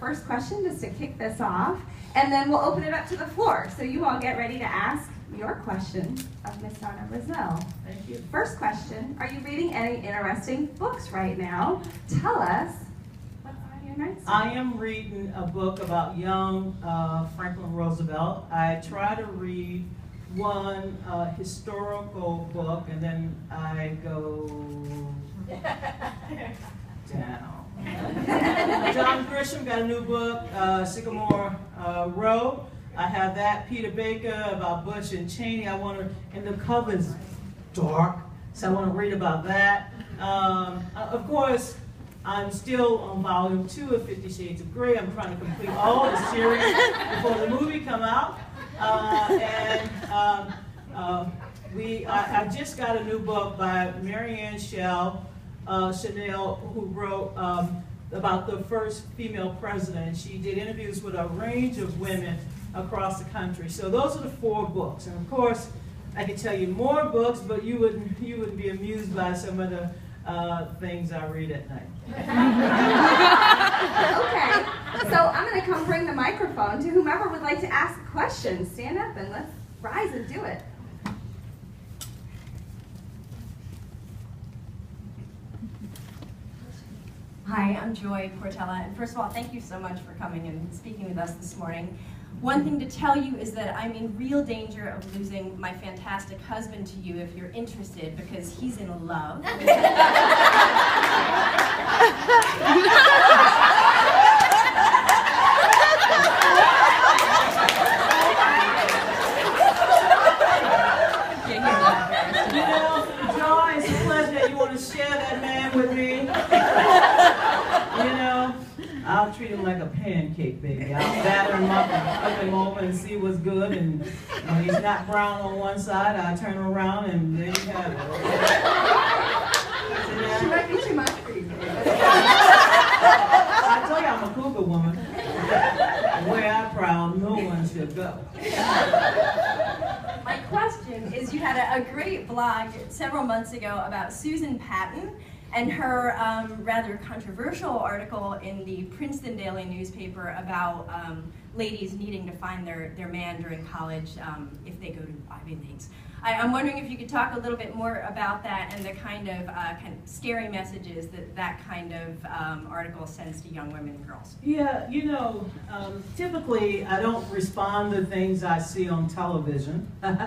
first question just to kick this off, and then we'll open it up to the floor. So you all get ready to ask your question of Miss Donna Brazile. Thank you. First question, are you reading any interesting books right now? Tell us what's on your nightstand. I am reading a book about young Franklin Roosevelt. I try to read one historical book, and then I go down. John Grisham got a new book, Sycamore Row. I have that. Peter Baker about Bush and Cheney. And the cover's dark, so I want to read about that. Of course, I'm still on volume 2 of 50 Shades of Grey. I'm trying to complete all the series before the movie come out. I just got a new book by Marianne Chanel, who wrote about the first female president. She did interviews with a range of women across the country. So those are the 4 books. And of course, I could tell you more books, but you wouldn't be amused by some of the things I read at night. Okay, so I'm going to come bring the microphone to whomever would like to ask a question. Stand up and let's rise and do it. Hi, I'm Joy Portella, and first of all, thank you so much for coming and speaking with us this morning. One thing to tell you is that I'm in real danger of losing my fantastic husband to you if you're interested, because he's in love. Joy, it's a pleasure that you want to share that man with me. I'll treat him like a pancake, baby. I'll batter him up and flip him over and see what's good. And when he's not brown on one side, I'll turn him around and there you have it. She might be too much for you. I tell you, I'm a cougar woman. Where I'm proud, no one should go. My question is, you had a great blog several months ago about Susan Patton and her rather controversial article in the Princeton Daily newspaper about ladies needing to find their man during college if they go to Ivy Leagues. I'm wondering if you could talk a little bit more about that and the kind of scary messages that kind of article sends to young women and girls. Yeah, typically I don't respond to things I see on television. But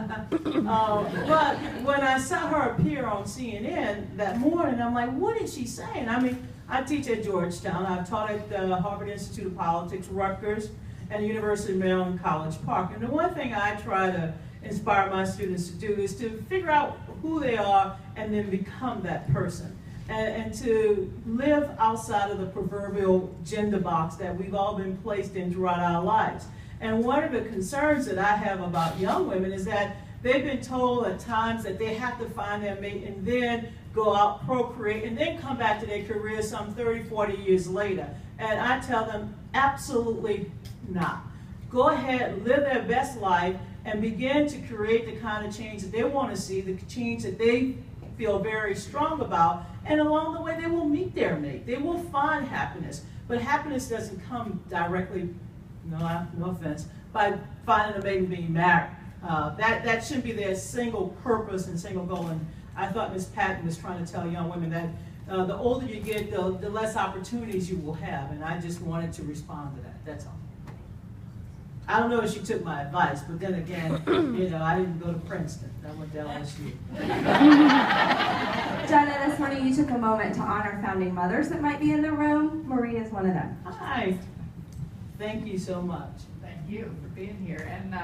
when I saw her appear on CNN that morning, I'm like, what is she saying? I mean, I teach at Georgetown. I've taught at the Harvard Institute of Politics, Rutgers, and the University of Maryland College Park. And the one thing I try to inspire my students to do is to figure out who they are and then become that person. And to live outside of the proverbial gender box that we've all been placed in throughout our lives. And one of the concerns that I have about young women is that they've been told at times that they have to find their mate and then go out, procreate, and then come back to their career some 30, 40 years later. And I tell them, absolutely not. Go ahead, live their best life, and begin to create the kind of change that they want to see, the change that they feel very strong about, and along the way they will meet their mate. They will find happiness, but happiness doesn't come directly, no offense, by finding a mate and being married. That should be their single purpose and single goal, and I thought Ms. Patton was trying to tell young women that the older you get, the less opportunities you will have, and I just wanted to respond to that, that's all. I don't know if she took my advice, but then again, I didn't go to Princeton. I went to LSU. Donna, this morning you took a moment to honor founding mothers that might be in the room. Marie is one of them. Hi. Thank you so much. Thank you for being here. And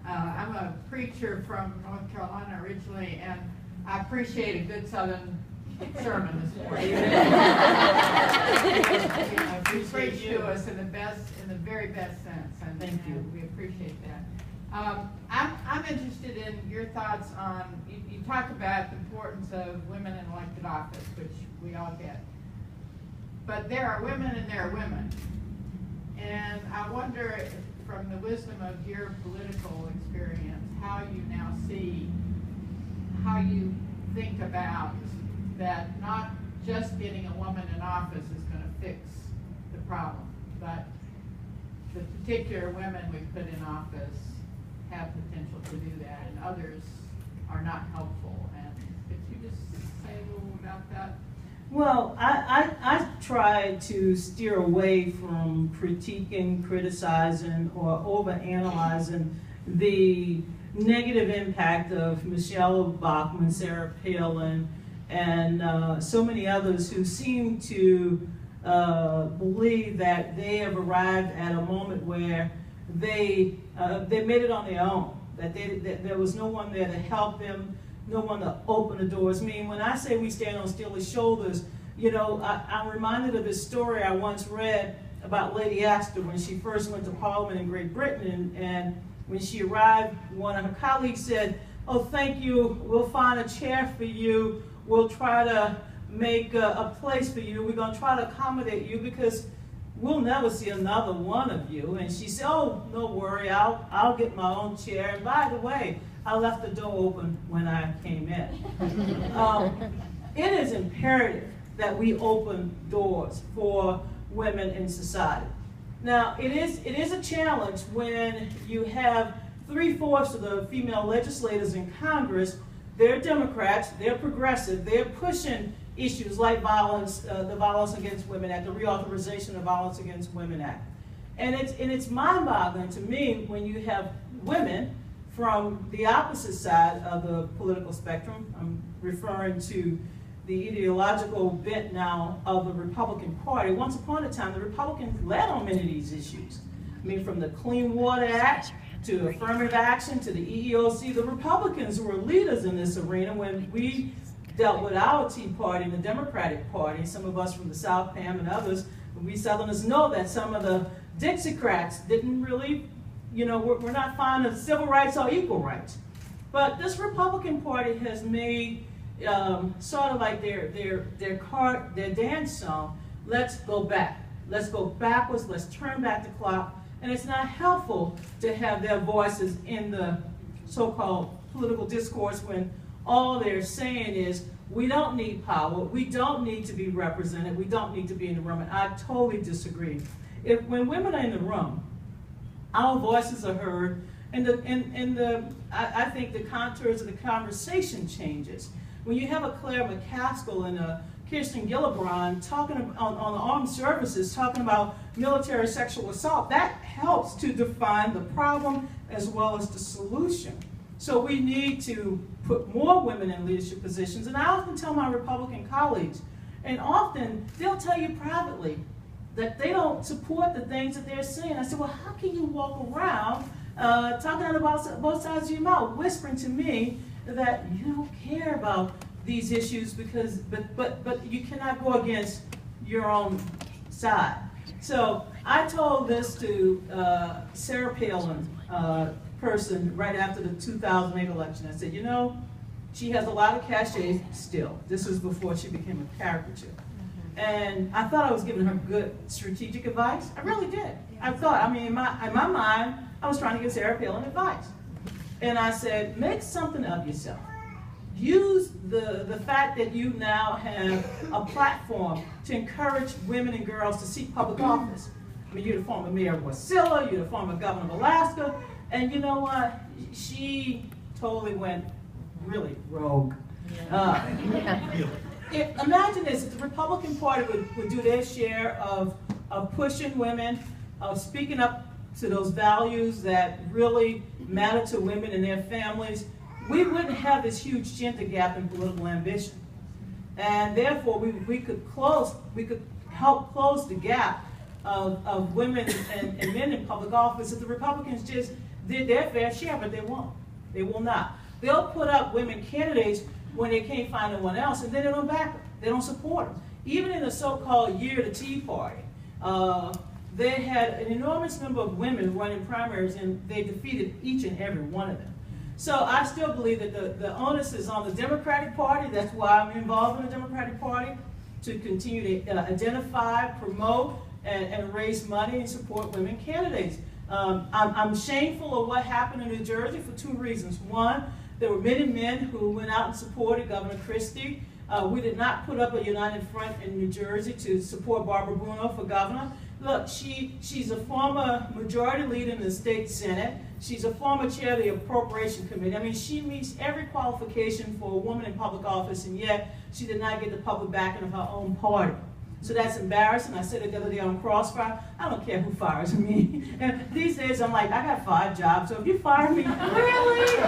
I'm a preacher from North Carolina originally, and I appreciate a good Southern sermon this morning. You preach to us in the very best sense, and thank you. And we appreciate that. I'm interested in your thoughts on, you talk about the importance of women in elected office, which we all get. But there are women and there are women. And I wonder, if, from the wisdom of your political experience, how you now see, how you think about that not just getting a woman in office is going to fix the problem, but the particular women we put in office have potential to do that, and others are not helpful. And could you just say a little about that? Well, I try to steer away from critiquing, criticizing, or overanalyzing the negative impact of Michelle Bachmann, Sarah Palin, and so many others who seem to believe that they have arrived at a moment where they made it on their own, that there was no one there to help them, no one to open the doors. I mean, when I say we stand on Steele's shoulders, you know, I'm reminded of this story I once read about Lady Astor when she first went to Parliament in Great Britain, and when she arrived, one of her colleagues said, "Oh, thank you, we'll find a chair for you, we'll try to make a place for you, we're going to try to accommodate you because we'll never see another one of you." And she said, "Oh, no worry, I'll get my own chair. And by the way, I left the door open when I came in." It is imperative that we open doors for women in society. Now, it is a challenge when you have 3/4 of the female legislators in Congress. They're Democrats, they're progressive, they're pushing issues like violence, the Violence Against Women Act, the Reauthorization of Violence Against Women Act. And it's mind-boggling to me when you have women from the opposite side of the political spectrum. I'm referring to the ideological bent now of the Republican Party. Once upon a time, the Republicans led on many of these issues. I mean, from the Clean Water Act to affirmative action to the EEOC, the Republicans were leaders in this arena when we dealt with our Tea Party and the Democratic Party. Some of us from the South, Pam, and others, we Southerners know that some of the Dixiecrats didn't really, you know, we're not fond of civil rights or equal rights. But this Republican Party has made sort of like their dance song, let's go back. Let's go backwards, let's turn back the clock. And it's not helpful to have their voices in the so-called political discourse when all they're saying is, we don't need power, we don't need to be represented, we don't need to be in the room. And I totally disagree. When women are in the room, our voices are heard, and I think the contours of the conversation changes. When you have a Claire McCaskill and a Kirsten Gillibrand talking on the armed services, talking about military sexual assault, that helps to define the problem as well as the solution. So we need to put more women in leadership positions. And I often tell my Republican colleagues, and often they'll tell you privately that they don't support the things that they're saying. I said, well, how can you walk around talking out about both sides of your mouth, whispering to me that you don't care about these issues because, but you cannot go against your own side. So I told this to Sarah Palin person right after the 2008 election. I said, you know, she has a lot of cachet still. This was before she became a caricature. And I thought I was giving her good strategic advice. I really did. I thought, I mean, in my mind, I was trying to give Sarah Palin advice. And I said, make something of yourself. Use the fact that you now have a platform to encourage women and girls to seek public office. I mean, you're the former mayor of Wasilla, you're the former governor of Alaska, and you know what? She totally went really rogue. Imagine this, if the Republican Party would do their share of pushing women, of speaking up to those values that really matter to women and their families, we wouldn't have this huge gender gap in political ambition. And therefore, we could help close the gap of women and men in public office if the Republicans just did their fair share, but they won't. They will not. They'll put up women candidates when they can't find anyone else, and then they don't back them. They don't support them. Even in the so-called year of the Tea Party, they had an enormous number of women running primaries, and they defeated each and every one of them. So I still believe that the onus is on the Democratic Party. That's why I'm involved in the Democratic Party, to continue to identify, promote, and raise money and support women candidates. I'm shameful of what happened in New Jersey for two reasons. One, there were many men who went out and supported Governor Christie We did not put up a united front in New Jersey to support Barbara Bruno for governor. Look, she's a former majority leader in the state senate. She's a former chair of the appropriation committee. I mean, she meets every qualification for a woman in public office, and yet she did not get the public backing of her own party. So that's embarrassing. I said it the other day on Crossfire. I don't care who fires me. And these days I'm like, I got 5 jobs, so if you fire me, really? I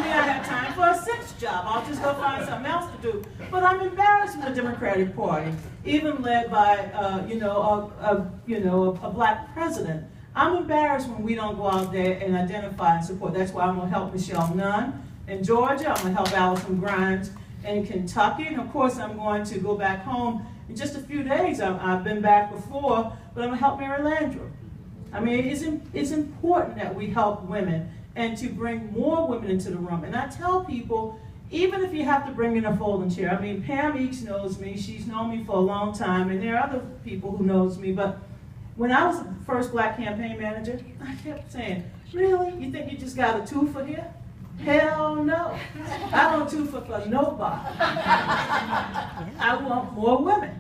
have time for a 6th job. I'll just go find something else to do. But I'm embarrassed with the Democratic Party, even led by a black president. I'm embarrassed when we don't go out there and identify and support. That's why I'm going to help Michelle Nunn in Georgia. I'm going to help Allison Grimes in Kentucky, and of course I'm going to go back home in just a few days. I've been back before, but I'm going to help Mary Landrieu. I mean, it's important that we help women and to bring more women into the room. And I tell people, even if you have to bring in a folding chair, I mean, Pam Eakes knows me, she's known me for a long time, and there are other people who knows me, but when I was the first black campaign manager, I kept saying, really? You think you just got a twofer here? Hell no. I don't twofer for nobody. I want more women.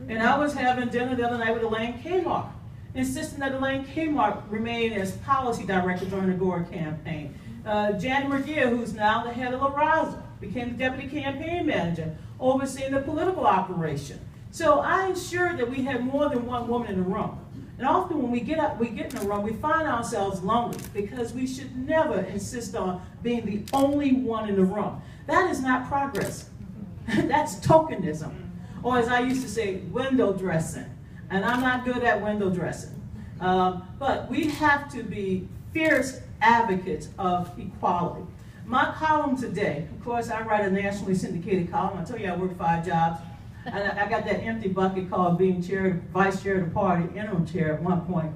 And I was having dinner the other night with Elaine Kmart, insisting that Elaine Kmart remain as policy director during the Gore campaign. Jan Regier, who's now the head of La Raza, became the deputy campaign manager, overseeing the political operation. So I ensured that we had more than one woman in the room. And often when we get in a room, we find ourselves lonely because we should never insist on being the only one in the room. That is not progress. That's tokenism. Or as I used to say, window dressing. And I'm not good at window dressing. But we have to be fierce advocates of equality. My column today, of course, I write a nationally syndicated column. I tell you I work 5 jobs. And I got that empty bucket called being vice chair of the party, interim chair at one point.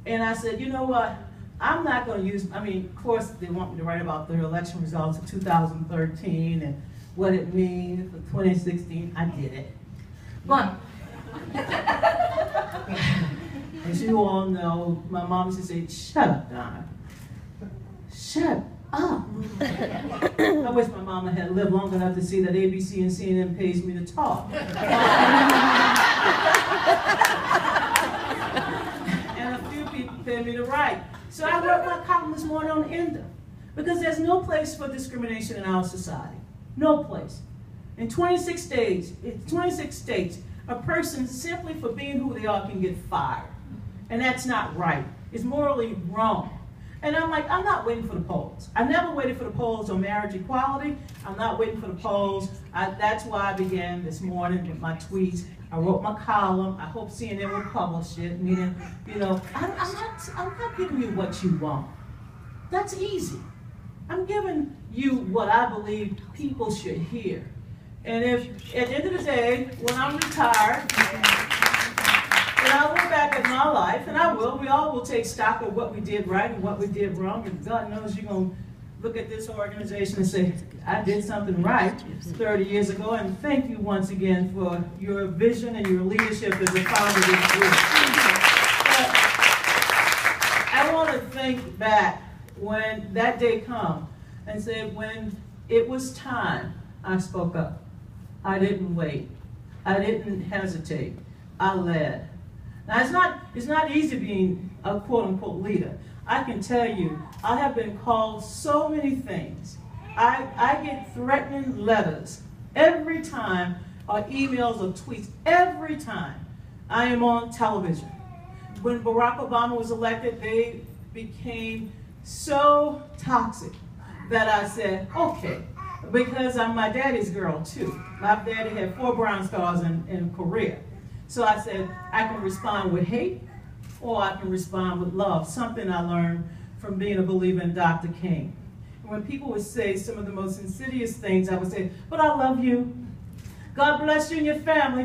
And I said, you know what? I'm not going to use, I mean, of course, they want me to write about their election results of 2013 and what it means for 2016. I did it. But, as you all know, my mom used to say, shut up, Donna. Shut up. I wish my mama had lived long enough to see that ABC and CNN pays me to talk. And a few people pay me to write. So I wrote my column this morning on INDA, because there's no place for discrimination in our society. No place. In 26 states, a person simply for being who they are can get fired. And that's not right. It's morally wrong. And I'm like, I'm not waiting for the polls. I never waited for the polls on marriage equality. I'm not waiting for the polls. That's why I began this morning with my tweets. I wrote my column. I hope CNN will publish it. Meaning, you know, I'm not giving you what you want. That's easy. I'm giving you what I believe people should hear. And if, at the end of the day, when I'm retired, and I'll look back at my life, and I will. We all will take stock of what we did right and what we did wrong. And God knows you're going to look at this organization and say, I did something right 30 years ago. And thank you once again for your vision and your leadership as a founder of this group. But I want to think back when that day come and say, when it was time, I spoke up. I didn't wait. I didn't hesitate. I led. Now, it's not easy being a quote-unquote leader. I can tell you, I have been called so many things. I get threatening letters every time, or emails or tweets, every time I am on television. When Barack Obama was elected, they became so toxic that I said, okay, because I'm my daddy's girl too. My daddy had 4 Bronze Stars in Korea. So I said, I can respond with hate, or I can respond with love, something I learned from being a believer in Dr. King. And when people would say some of the most insidious things, I would say, but I love you. God bless you and your family.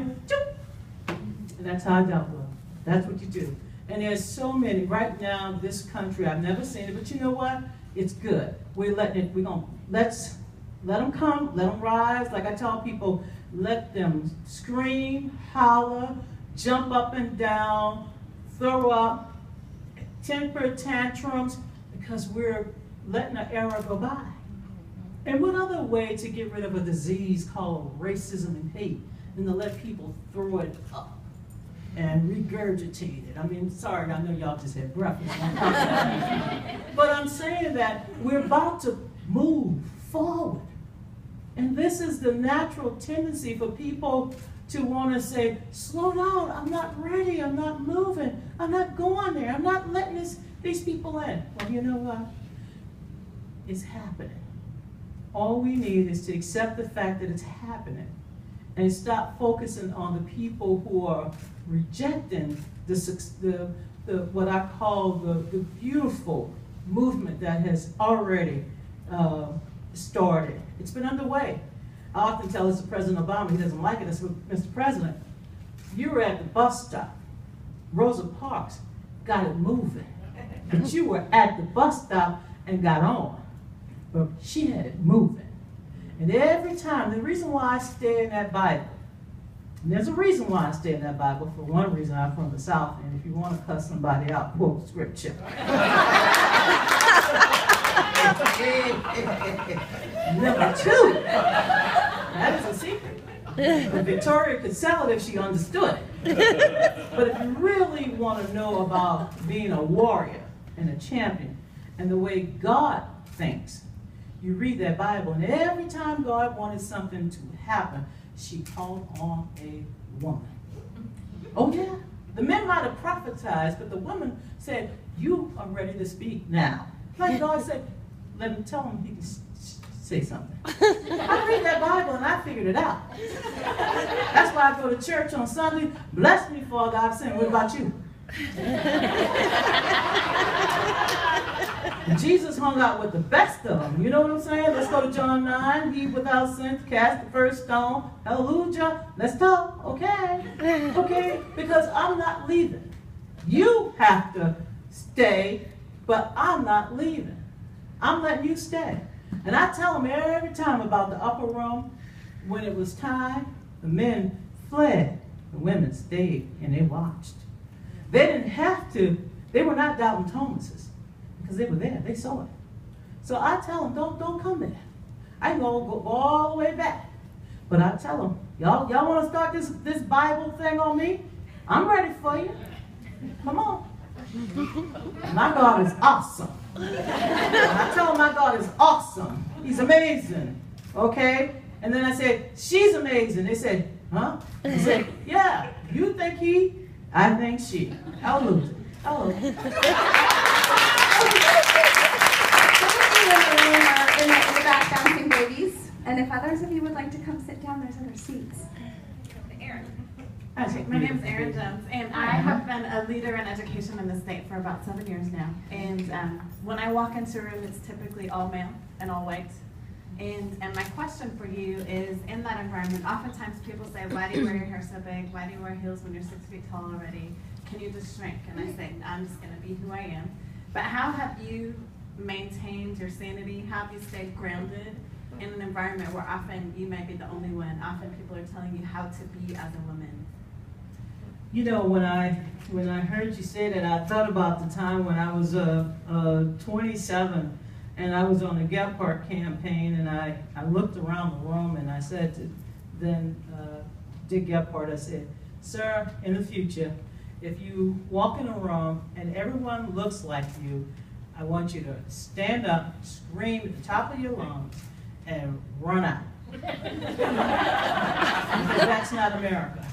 And that's how I dealt with them. That's what you do. And there's so many, right now, this country, I've never seen it, but you know what? It's good. Let's let them come, let them rise. Like I tell people, let them scream, holler, jump up and down, throw up, temper tantrums, because we're letting an era go by. And what other way to get rid of a disease called racism and hate than to let people throw it up and regurgitate it? I mean, sorry, I know y'all just had breakfast. But I'm saying that we're about to move forward. And this is the natural tendency for people to want to say, slow down, I'm not ready, I'm not moving, I'm not going there, I'm not letting these people in. Well, you know what? It's happening. All we need is to accept the fact that it's happening and stop focusing on the people who are rejecting the what I call the beautiful movement that has already started. It's been underway. I often tell this to President Obama, he doesn't like it. I said, Mr. President, you were at the bus stop. Rosa Parks got it moving. But you were at the bus stop and got on. But she had it moving. And every time, the reason why I stay in that Bible, and there's a reason why I stay in that Bible. For one reason, I'm from the South, and if you want to cuss somebody out, quote scripture. Number two, that is a secret. But Victoria could sell it if she understood it. But if you really want to know about being a warrior and a champion and the way God thinks, you read that Bible, and every time God wanted something to happen, she called on a woman. Oh yeah, the men might have prophesied, but the woman said, you are ready to speak now. Like God said, let him tell him he can say something. I read that Bible and I figured it out. That's why I go to church on Sunday. Bless me, Father. I'm saying, what about you? And Jesus hung out with the best of them. You know what I'm saying? Let's go to John 9. He without sin cast the first stone. Hallelujah. Let's go. Okay. Okay. Because I'm not leaving. You have to stay, but I'm not leaving. I'm letting you stay. And I tell them every time about the upper room, when it was time, the men fled. The women stayed and they watched. They didn't have to. They were not doubting Thomases because they were there. They saw it. So I tell them, don't come there. I can go all the way back. But I tell them, y'all want to start this Bible thing on me? I'm ready for you. Come on. My God is awesome. I tell them my God is awesome. He's amazing. Okay? And then I said, she's amazing. They said, huh? I said, yeah, you think he, I think she. Hallelujah. Hallelujah. In the back, bouncing babies. And if others of you would like to come sit down, there's other seats. Erin. Okay, my name is Erin Jones, and I have been a leader in education in the state for about 7 years now. And when I walk into a room, it's typically all male and all white. And my question for you is, in that environment, oftentimes people say, why do you wear your hair so big? Why do you wear heels when you're 6 feet tall already? Can you just shrink? And I say, I'm just going to be who I am. But how have you maintained your sanity? How have you stayed grounded in an environment where often you may be the only one? Often people are telling you how to be as a woman. You know, when I heard you say that, I thought about the time when I was 27 and I was on the Gephardt campaign, and I looked around the room and I said to Dick Gephardt, I said, sir, in the future, if you walk in a room and everyone looks like you, I want you to stand up, scream at the top of your lungs, and run out. Because that's not America.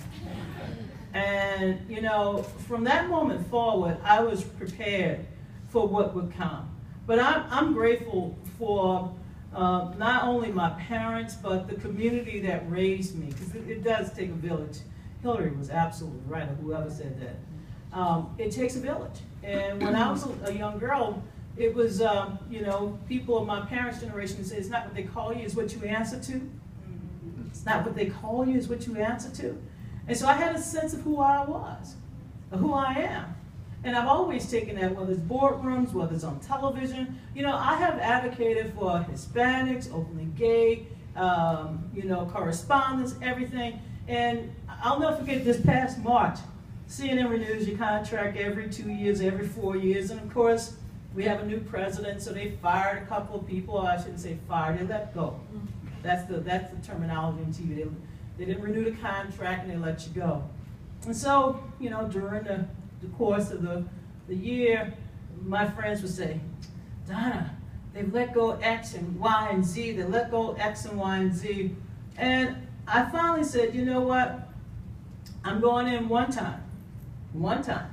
And, you know, from that moment forward, I was prepared for what would come. But I'm grateful for not only my parents, but the community that raised me, because it does take a village. Hillary was absolutely right, or whoever said that. It takes a village. And when I was a young girl, it was, you know, people of my parents' generation say, it's not what they call you, it's what you answer to. It's not what they call you, it's what you answer to. And so I had a sense of who I was, of who I am. And I've always taken that, whether it's boardrooms, whether it's on television. You know, I have advocated for Hispanics, openly gay, you know, correspondence, everything. And I'll never forget this past March, CNN renews your contract every 2 years, every 4 years. And of course, we have a new president, so they fired a couple of people. Or I shouldn't say fired, they let go. That's the terminology in TV. They didn't renew the contract and they let you go. And so, you know, during the course of the year, my friends would say, Donna, they've let go X and Y and Z. They let go X and Y and Z. And I finally said, you know what? I'm going in one time. One time.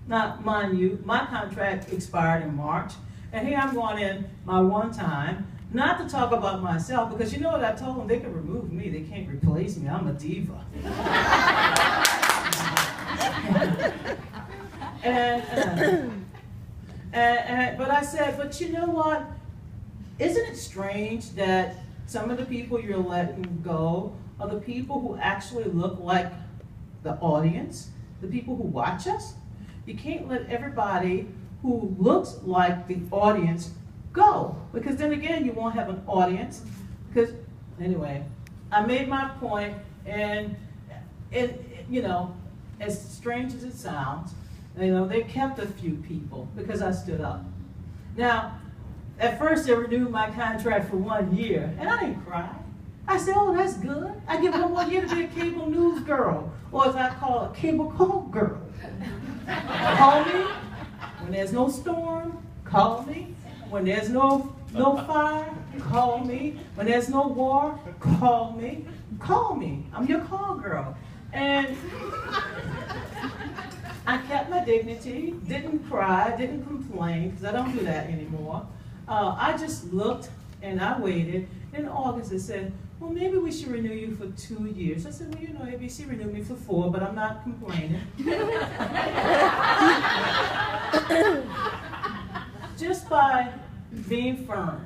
Now, mind you, my contract expired in March. And here I'm going in my one time. Not to talk about myself, because you know what I told them? They can remove me. They can't replace me. I'm a diva. But I said, but you know what? Isn't it strange that some of the people you're letting go are the people who actually look like the audience, the people who watch us? You can't let everybody who looks like the audience go, because then again, you won't have an audience. Because, anyway, I made my point, and you know, as strange as it sounds, you know, they kept a few people because I stood up. Now, at first they renewed my contract for 1 year, and I didn't cry. I said, oh, that's good. I give 1 more year to be a cable news girl, or as I call it, cable call girl. Call me when there's no storm, call me. When there's no fire, call me. When there's no war, call me. Call me. I'm your call girl. And I kept my dignity, didn't cry, didn't complain, because I don't do that anymore. I just looked and I waited. In August, they said, well, maybe we should renew you for 2 years. I said, well, you know, ABC renewed me for 4, but I'm not complaining. Just by being firm,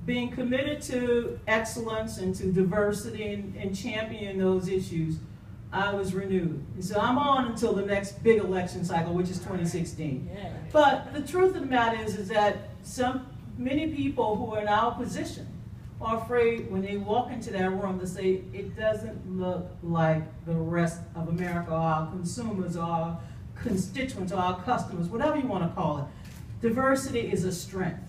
being committed to excellence and to diversity and championing those issues, I was renewed. And so I'm on until the next big election cycle, which is 2016. Yeah. But the truth of the matter is that many people who are in our position are afraid when they walk into that room to say, it doesn't look like the rest of America, or our consumers, or our constituents, or our customers, whatever you want to call it. Diversity is a strength.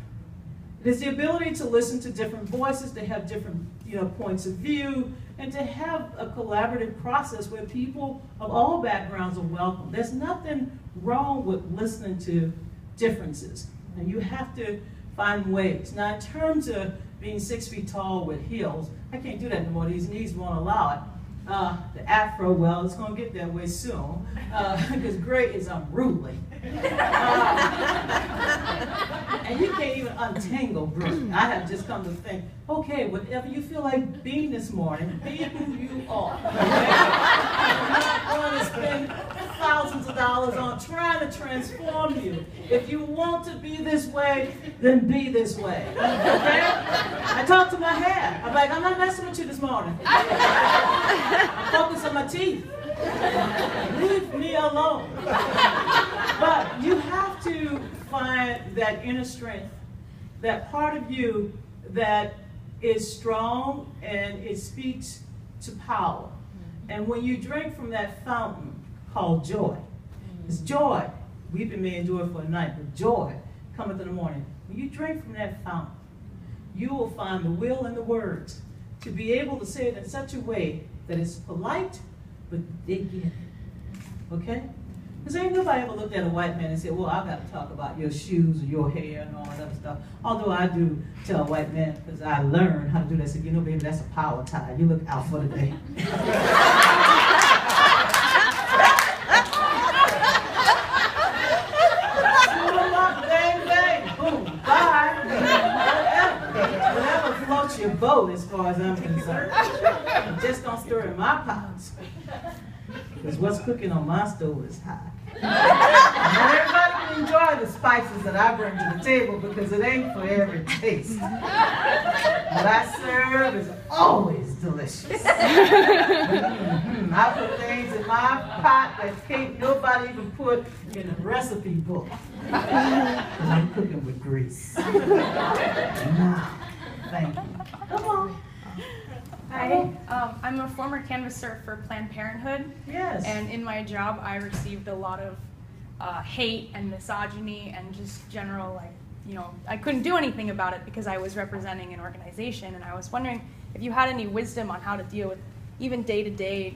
It is the ability to listen to different voices, to have different points of view, and to have a collaborative process where people of all backgrounds are welcome. There's nothing wrong with listening to differences, and you have to find ways. Now, in terms of being 6 feet tall with heels, I can't do that anymore. These knees won't allow it. The afro, well, it's going to get that way soon, because gray is unruly. And you can't even untangle gray. I have just come to think, okay, whatever you feel like being this morning, be who you are. Okay? I'm not going to spend thousands of dollars on trying to transform you. If you want to be this way, then be this way. Okay? I talk to my hair. I'm like, I'm not messing with you this morning. I'm focused on my teeth. Leave me alone. But you have to find that inner strength, that part of you that is strong and it speaks to power. And when you drink from that fountain called joy, it's joy. Weeping may endure for a night, but joy cometh in the morning. When you drink from that fountain, you will find the will and the words to be able to say it in such a way that it's polite, but they get it. Okay? Because ain't nobody ever looked at a white man and said, well, I've got to talk about your shoes or your hair and all that other stuff. Although I do tell a white man, because I learned how to do that, I said, you know, baby, that's a power tie. You look out for the day. Bang, bang, boom, bye. Whatever floats your boat as far as I'm concerned. Just don't stir in my pots. Because what's cooking on my stove is hot. Not everybody can enjoy the spices that I bring to the table because it ain't for every taste. What I serve is always delicious. I put things in my pot that can't nobody even put in a recipe book. Because I'm cooking with grease. Now, thank you. Come on. Hi, I'm a former canvasser for Planned Parenthood. Yes. And in my job, I received a lot of hate and misogyny and just general, like, I couldn't do anything about it because I was representing an organization, and I was wondering if you had any wisdom on how to deal with even day-to-day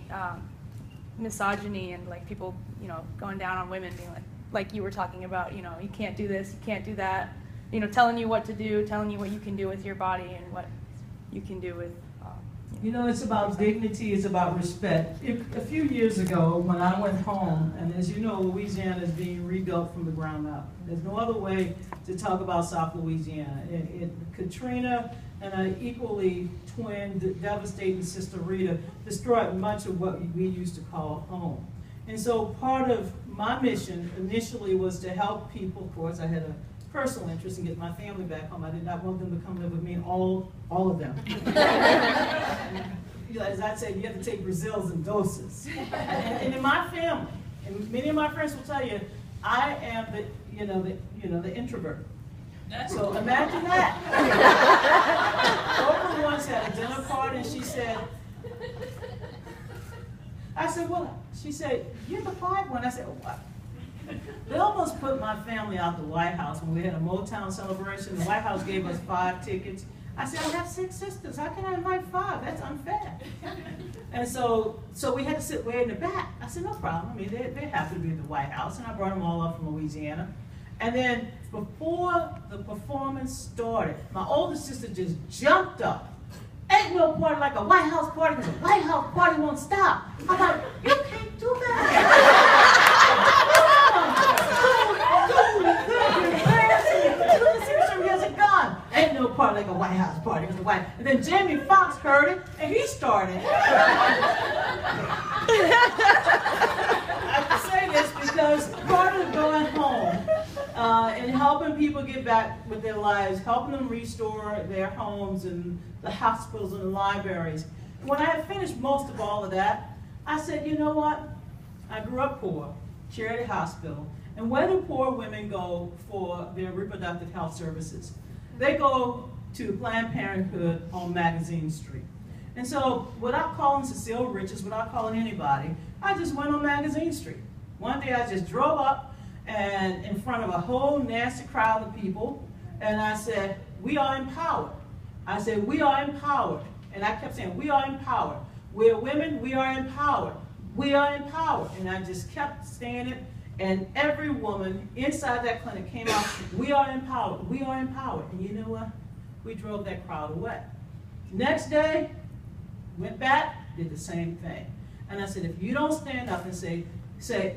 misogyny and like people, going down on women, being like you were talking about, you can't do this, you can't do that, telling you what to do, telling you what you can do with your body and what you can do with. It's about dignity, it's about respect. A few years ago, when I went home, and as you know, Louisiana is being rebuilt from the ground up. There's no other way to talk about South Louisiana. Katrina and an equally twin, devastating Sister Rita destroyed much of what we used to call home. And so part of my mission initially was to help people. Of course, I had a personal interest in getting my family back home. I did not want them to come live with me, all of them. As I said, you have to take Brazils in doses. And in my family, and many of my friends will tell you, I am the introvert. So imagine that. Oprah once had a dinner party, and she said, I said, well, she said, you're the quiet one. I said, what? They almost put my family out the White House when we had a Motown celebration. The White House gave us 5 tickets. I said, I have 6 sisters. How can I invite 5? That's unfair. And so we had to sit way in the back. I said, no problem. I mean, they're happy to be at the White House. And I brought them all up from Louisiana. And then before the performance started, my older sister just jumped up. Ain't no party like a White House party, because a White House party won't stop. I'm like, you can't do that. Ain't no party like a White House party. And then Jamie Foxx heard it, and he started. I have to say this because part of going home and helping people get back with their lives, helping them restore their homes and the hospitals and the libraries. When I had finished most of all of that, I said, you know what? I grew up poor, Charity Hospital, and where do poor women go for their reproductive health services? They go to Planned Parenthood on Magazine Street. And so without calling Cecile Richards, without calling anybody, I just went on Magazine Street. One day I just drove up and in front of a whole nasty crowd of people, and I said, we are empowered. I said, we are empowered. And I kept saying, we are empowered. We're women, we are empowered. We are empowered. And I just kept saying it. And every woman inside that clinic came out, we are empowered, we are empowered. And you know what? We drove that crowd away. Next day, went back, did the same thing. And I said, if you don't stand up and say,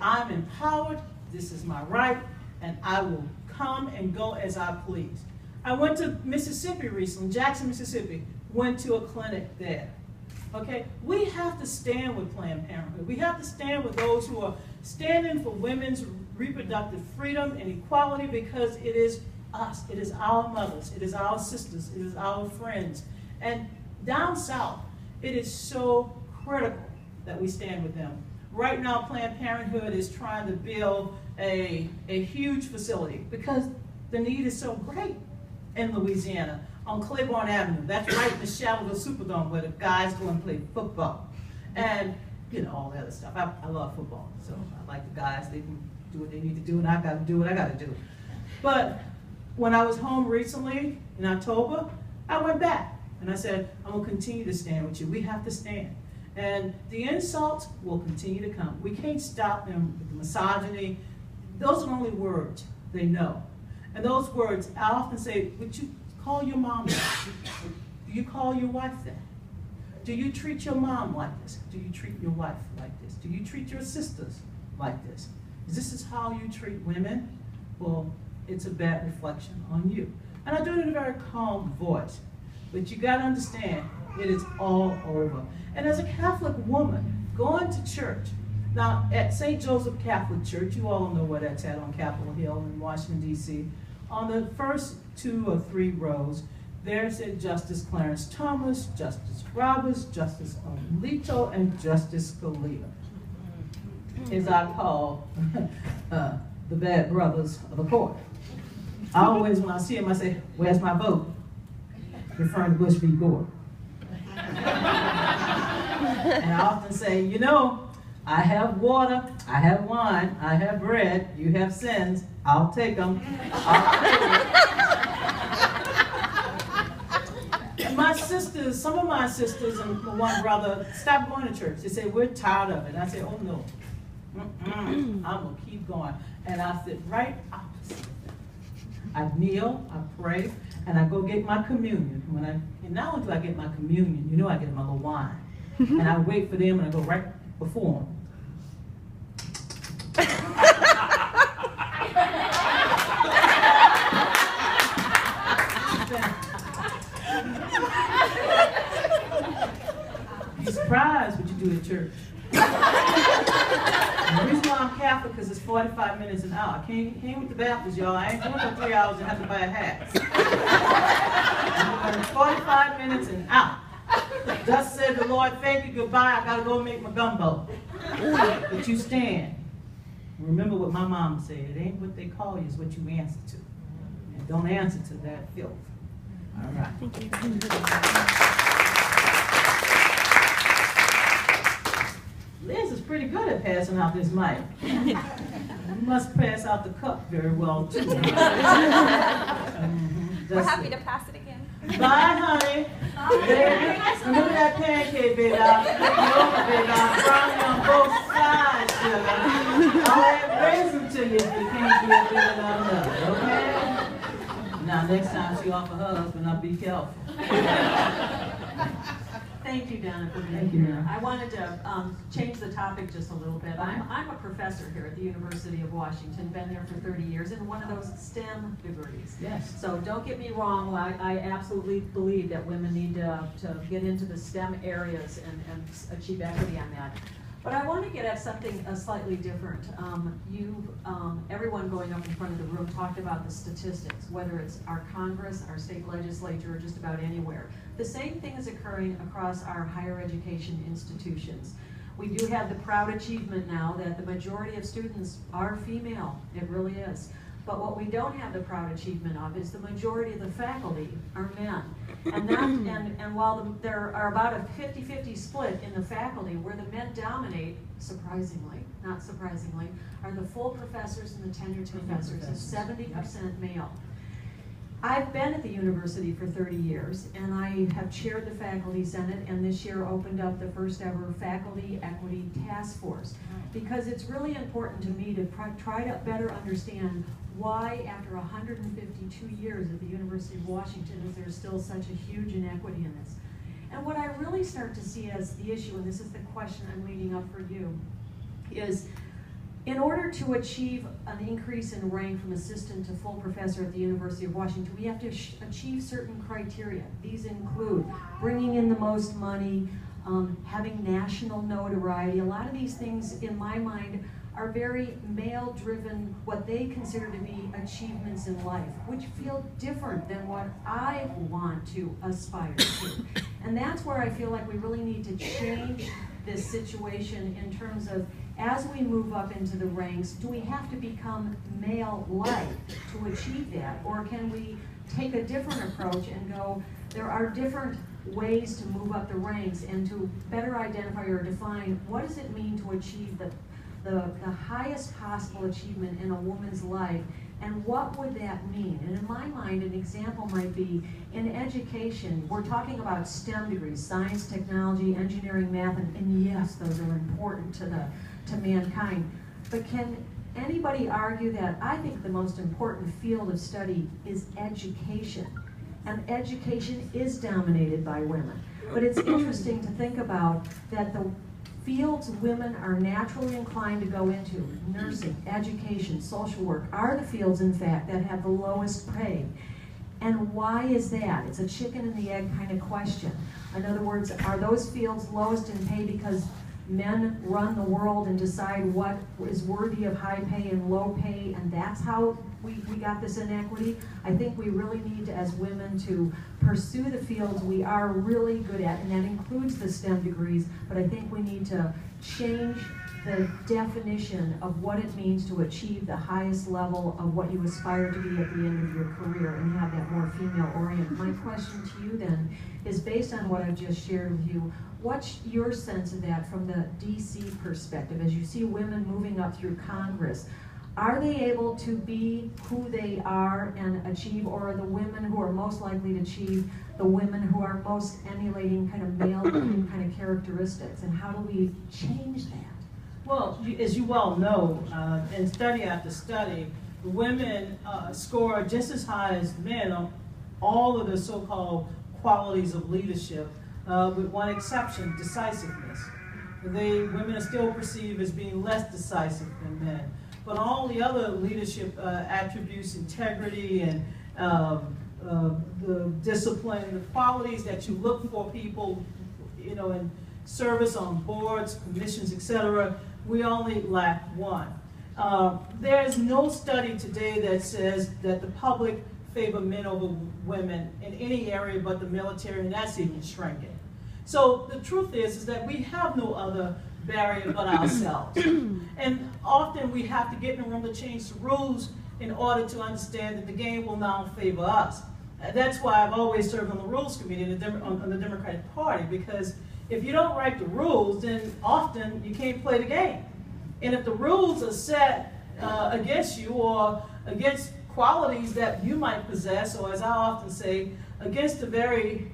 I'm empowered, this is my right, and I will come and go as I please. I went to Mississippi recently, Jackson, Mississippi, went to a clinic there. Okay, we have to stand with Planned Parenthood. We have to stand with those who are standing for women's reproductive freedom and equality, because it is us, it is our mothers, it is our sisters, it is our friends. And down south, it is so critical that we stand with them. Right now, Planned Parenthood is trying to build a huge facility because the need is so great in Louisiana. On Claiborne Avenue, that's right in the shadow of the Superdome where the guys go and play football. And, all the other stuff. I love football, so I like the guys. They can do what they need to do, and I got to do what I got to do. But when I was home recently, in October, I went back, and I said, I'm going to continue to stand with you. We have to stand. And the insults will continue to come. We can't stop them with the misogyny. Those are only words they know. And those words, I often say, would you call your mom that? Do you call your wife that? Do you treat your mom like this? Do you treat your wife like this? Do you treat your sisters like this? This is how you treat women? Well, it's a bad reflection on you. And I do it in a very calm voice. But you got to understand, it is all over. And as a Catholic woman, going to church, now at St. Joseph Catholic Church, you all know where that's at on Capitol Hill in Washington, D.C., on the first 2 or 3 rows, there said Justice Clarence Thomas, Justice Roberts, Justice Alito, and Justice Scalia. As I call the bad brothers of the court. I always, when I see them, I say, where's my vote? Referring to Bush v. Gore. And I often say, I have water, I have wine, I have bread, you have sins, I'll take them. My sisters, some of my sisters and one brother stopped going to church. They said, we're tired of it. I said, oh no, I'm gonna keep going. And I sit right opposite of them. I kneel, I pray, and I go get my communion. And not only do I get my communion, you know I get my little wine. And I wait for them and I go right before them. Be surprised what you do at church. And the reason why I'm Catholic because it's 45 minutes an hour. I came with the Baptists, y'all. I ain't going for 3 hours and have to buy a hat. 45 minutes and out. Thus said the Lord, thank you, goodbye. I gotta go make my gumbo. But you stand. Remember what my mom said. It ain't what they call you, it's what you answer to. And don't answer to that filth. All right. Thank you. Liz is pretty good at passing out this mic. You must pass out the cup very well, too. We're happy to pass it again. Bye, honey. Baby, remember that pancake, baby. I'll flip you over, baby. I'll fry you on both sides, sugar. I'll add raisin to you if you can't get big enough, okay? Now, next time she offer her husband, I'll be careful. Thank you, Donna, for being Thank you, here. ma'am. I wanted to change the topic just a little bit. I'm a professor here at the University of Washington, been there for 30 years in one of those STEM degrees. Yes. So don't get me wrong, I absolutely believe that women need to get into the STEM areas and achieve equity on that. But I want to get at something slightly different. Everyone going up in front of the room talked about the statistics, whether it's our Congress, our state legislature, or just about anywhere. The same thing is occurring across our higher education institutions. We do have the proud achievement now that the majority of students are female. It really is. But what we don't have the proud achievement of is the majority of the faculty are men. And while there are about a 50-50 split in the faculty, where the men dominate, surprisingly, not surprisingly, are the full professors and the tenured professors, is 70% male. I've been at the university for 30 years, and I have chaired the faculty senate, and this year opened up the first ever faculty equity task force, because it's really important to me to try to better understand why, after 152 years at the University of Washington, is there still such a huge inequity in this. And what I really start to see as the issue, and this is the question I'm leading up for you, is in order to achieve an increase in rank from assistant to full professor at the University of Washington, we have to achieve certain criteria. These include bringing in the most money, having national notoriety. A lot of these things, in my mind, are very male-driven, what they consider to be achievements in life, which feel different than what I want to aspire to. And that's where I feel like we really need to change this situation in terms of, as we move up into the ranks, do we have to become male-like to achieve that? Or can we take a different approach and go, there are different ways to move up the ranks and to better identify or define what does it mean to achieve the highest possible achievement in a woman's life, and what would that mean? And in my mind, an example might be in education. We're talking about STEM degrees, science, technology, engineering, math, and yes, those are important to mankind. But can anybody argue that I think the most important field of study is education? And education is dominated by women. But it's interesting to think about that the fields women are naturally inclined to go into, nursing, education, social work, are the fields, in fact, that have the lowest pay. And why is that? It's a chicken and the egg kind of question. In other words, are those fields lowest in pay because men run the world and decide what is worthy of high pay and low pay, and that's how we got this inequity? I think we really need to, as women, to pursue the fields we are really good at, and that includes the STEM degrees, but I think we need to change the definition of what it means to achieve the highest level of what you aspire to be at the end of your career and have that more female oriented. My question to you then is, based on what I've just shared with you, what's your sense of that from the DC perspective? As you see women moving up through Congress, are they able to be who they are and achieve, or are the women who are most likely to achieve the women who are most emulating kind of male kind of characteristics? And how do we change that? Well, as you well know, in study after study, women score just as high as men on all of the so-called qualities of leadership, with one exception, decisiveness. Women are still perceived as being less decisive than men. But all the other leadership attributes, integrity and the discipline, the qualities that you look for people, in service on boards, commissions, etc., we only lack one. There is no study today that says that the public favor men over women in any area but the military, and that's even shrinking. So the truth is that we have no other barrier but ourselves. And often we have to get in a room to change the rules in order to understand that the game will now favor us. That's why I've always served on the Rules Committee on the Democratic Party, because if you don't write the rules, then often you can't play the game. And if the rules are set against you or against qualities that you might possess, or as I often say, against the very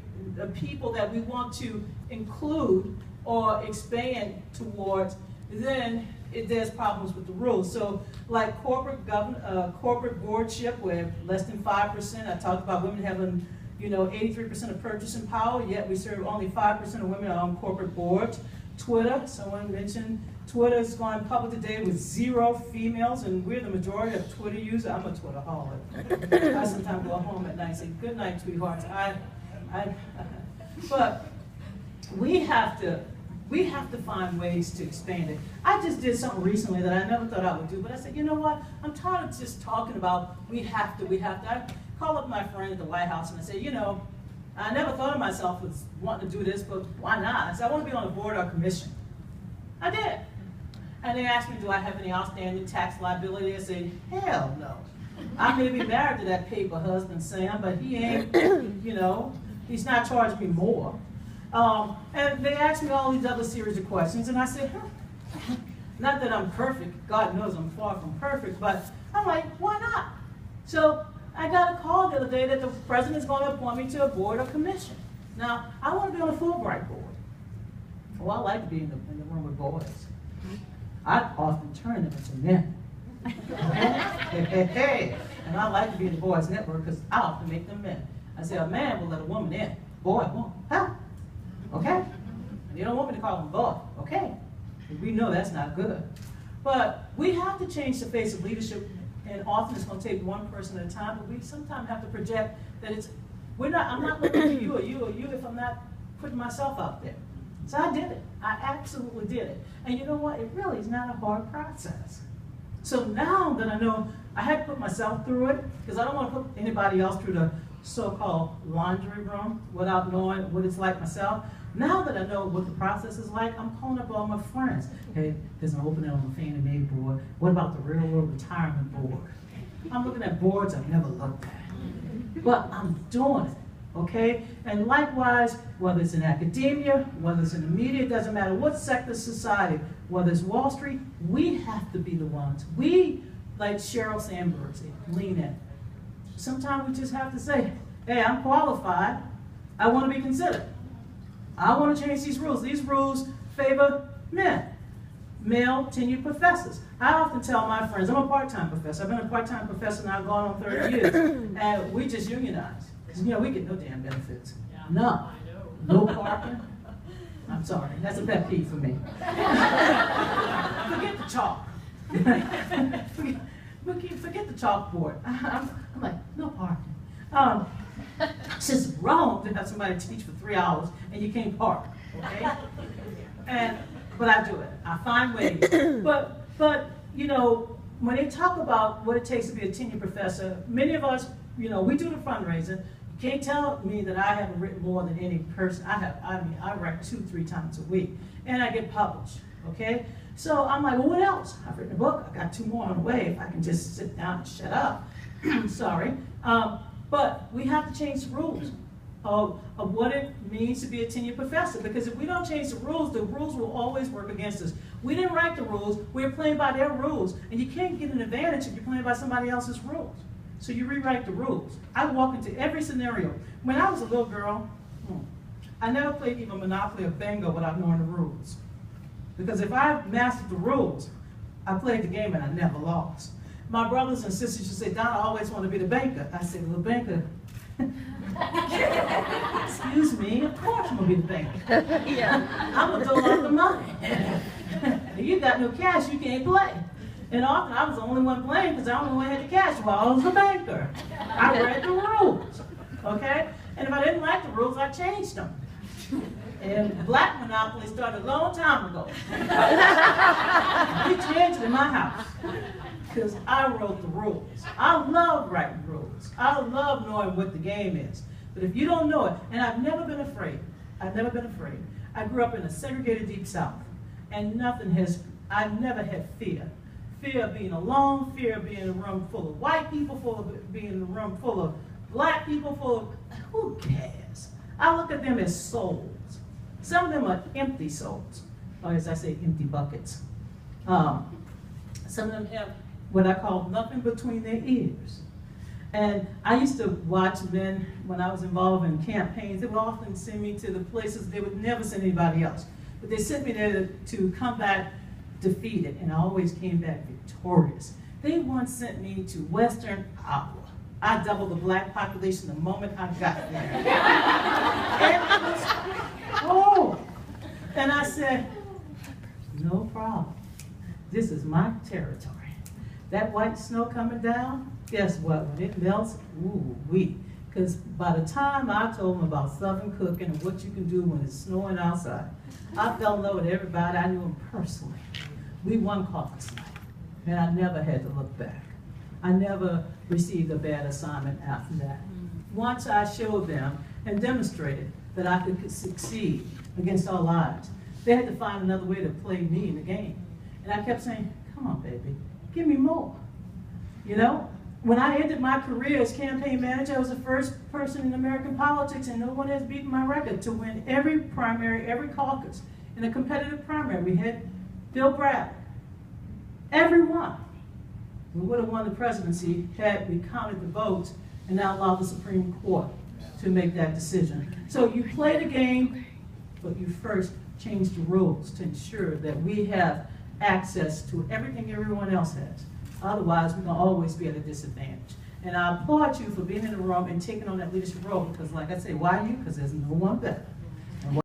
people that we want to include or expand towards, then there's problems with the rules. So like corporate boardship, where less than 5%, I talked about women having 83% of purchasing power, yet we serve only 5% of women on corporate boards. Twitter, someone mentioned Twitter is going public today with 0 females, and we're the majority of Twitter users. I'm a Twitteraholic. I sometimes go home at night and say, good night, sweethearts. But we have to find ways to expand it. I just did something recently that I never thought I would do, but I said, you know what? I'm tired of just talking about we have to. I call up my friend at the White House and I say, I never thought of myself as wanting to do this, but why not? I said, I want to be on a board or commission. I did. And they asked me, do I have any outstanding tax liability? I said, hell no. I may be married to that paper husband, Sam, but he ain't, he's not charging me more. And they asked me all these other series of questions, and I said, not that I'm perfect, God knows I'm far from perfect, but I'm like, why not? So I got a call the other day that the president's going to appoint me to a board or commission. Now, I want to be on a Fulbright board. Well, I like to be in the room with boys. I often turn them into men. Hey. And I like to be in the boys' network because I often make them men. I say, a man will let a woman in. Boy won't. Huh? Okay? And you don't want me to call them boy. Okay? We know that's not good. But we have to change the face of leadership, and often it's going to take one person at a time, but we sometimes have to project that I'm not looking at you or you or you if I'm not putting myself out there. So I did it. I absolutely did it. And you know what? It really is not a hard process. So now that I know I had to put myself through it, because I don't want to put anybody else through the so-called laundry room without knowing what it's like myself. Now that I know what the process is like, I'm calling up all my friends. Hey, there's an opening on the Fannie Mae board. What about the Railroad Retirement Board? I'm looking at boards I've never looked at. But I'm doing it. Okay? And likewise, whether it's in academia, whether it's in the media, it doesn't matter what sector of society, whether it's Wall Street, we have to be the ones. We, like Sheryl Sandberg said, lean in. Sometimes we just have to say, hey, I'm qualified. I want to be considered. I want to change these rules. These rules favor men, male tenured professors. I often tell my friends, I'm a part-time professor. I've been a part-time professor now going on 30 years. And we just unionize. Because, we get no damn benefits. Yeah, No parking. I'm sorry, that's a pet peeve for me. Forget the chalk. Forget the chalkboard. I'm like, no parking. It's just wrong to have somebody teach for 3 hours and you can't park, okay? But I do it. I find ways. But when they talk about what it takes to be a tenured professor, many of us, we do the fundraising. You can't tell me that I haven't written more than any person. I write 2-3 times a week, and I get published, okay? So I'm like, well, what else? I've written a book. I got 2 more on the way. If I can just sit down and shut up. Sorry. But we have to change the rules of what it means to be a tenured professor, because if we don't change the rules will always work against us. We didn't write the rules, we're playing by their rules, and you can't get an advantage if you're playing by somebody else's rules. So you rewrite the rules. I walk into every scenario. When I was a little girl, I never played even Monopoly or Bingo without knowing the rules. Because if I mastered the rules, I played the game and I never lost. My brothers and sisters used to say, Donna, I always want to be the banker. I said, well, the banker, excuse me, of course I'm going to be the banker. Yeah. I'm going to dole out the money. If you got no cash, you can't play. And often I was the only one playing because I only one had the cash while I was the banker. I read the rules, okay? And if I didn't like the rules, I changed them. And black Monopoly started a long time ago. We changed it in my house because I wrote the rules. I love writing rules. I love knowing what the game is. But if you don't know it, and I've never been afraid. I've never been afraid. I grew up in a segregated Deep South, and I've never had fear. Fear of being alone, fear of being in a room full of white people, being in a room full of black people, who cares? I look at them as souls. Some of them are empty souls, or as I say, empty buckets. Some of them have what I call nothing between their ears. And I used to watch men when I was involved in campaigns. They would often send me to the places they would never send anybody else. But they sent me there to come back defeated, and I always came back victorious. They once sent me to Western Iowa. I doubled the black population the moment I got there. And it was cold. And I said, no problem. This is my territory. That white snow coming down, guess what? When it melts, ooh-wee. Because by the time I told them about Southern cooking and what you can do when it's snowing outside, I fell in love with everybody. I knew them personally. We won caucus night, and I never had to look back. I never received a bad assignment after that. Once I showed them and demonstrated that I could succeed against all odds, they had to find another way to play me in the game. And I kept saying, come on, baby, give me more. You know, when I ended my career as campaign manager, I was the first person in American politics, and no one has beaten my record, to win every primary, every caucus. In a competitive primary, we had Bill Bradley. Every one. We would have won the presidency had we counted the votes and now allowed the Supreme Court to make that decision. So you play the game, but you first change the rules to ensure that we have access to everything everyone else has. Otherwise, we're going to always be at a disadvantage. And I applaud you for being in the room and taking on that leadership role, because like I say, why you? Because there's no one better.